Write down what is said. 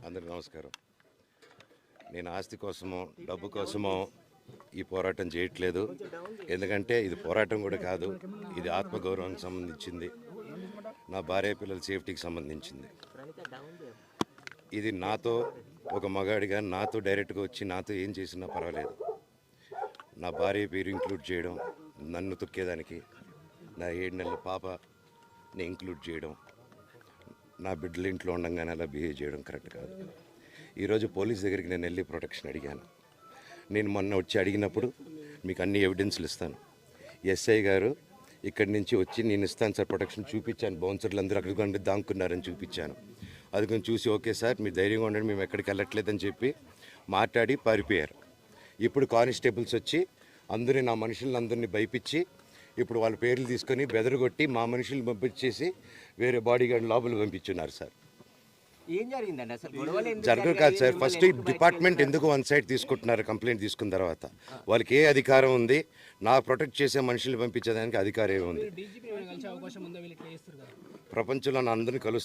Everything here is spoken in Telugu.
అందరికీ నమస్కారం. నేను ఆస్తి కోసమో డబ్బు కోసమో ఈ పోరాటం చేయట్లేదు. ఎందుకంటే ఇది పోరాటం కూడా కాదు, ఇది ఆత్మగౌరవానికి సంబంధించింది, నా భార్య పిల్లల సేఫ్టీకి సంబంధించింది. ఇది నాతో ఒక మగాడిగా నాతో డైరెక్ట్గా వచ్చి నాతో ఏం చేసినా పర్వాలేదు. నా భార్య పేరు ఇంక్లూడ్ చేయడం, నన్ను తొక్కేదానికి నా 7 నెలల పాపని ఇంక్లూడ్ చేయడం, నా బిడ్డల ఇంట్లో ఉండగానే అలా బిహేవ్ చేయడం కరెక్ట్ కాదు. ఈరోజు పోలీస్ దగ్గరికి నేను వెళ్ళి ప్రొటెక్షన్ అడిగాను. నేను మొన్న వచ్చి అడిగినప్పుడు మీకు అన్ని ఎవిడెన్స్లు ఇస్తాను. ఎస్ఐ గారు ఇక్కడి నుంచి వచ్చి నేను ఇస్తాను సార్ ప్రొటెక్షన్ చూపించాను. బౌన్సర్లు అందరూ అక్కడికి దాక్కున్నారని చూపించాను. అది కొంచెం చూసి ఓకే సార్ మీరు ధైర్యంగా ఉండండి, మేము ఎక్కడికి వెళ్ళట్లేదని చెప్పి మాట్లాడి పారిపోయారు. ఇప్పుడు కానిస్టేబుల్స్ వచ్చి అందరినీ నా మనుషులందరినీ భయపించి ఇప్పుడు వాళ్ళ పేర్లు తీసుకొని బెదరగొట్టి మా మనుషులు పంపించేసి వేరే బాడీ గార్డ్ లోపల పంపించున్నారు సార్. ఏం జరిగిందండి అసలు? గొడవలు జరగదు కాదు సార్. ఫస్ట్ డిపార్ట్మెంట్ ఎందుకు వన్ సైడ్ తీసుకుంటున్నారు? కంప్లైంట్ తీసుకున్న తర్వాత వాళ్ళకి ఏ అధికారం ఉంది? నా ప్రొటెక్ట్ చేసే మనుషులు పంపించేదానికి అధికారం ఏముంది? ప్రపంచంలో అందరినీ కలుస్తారు.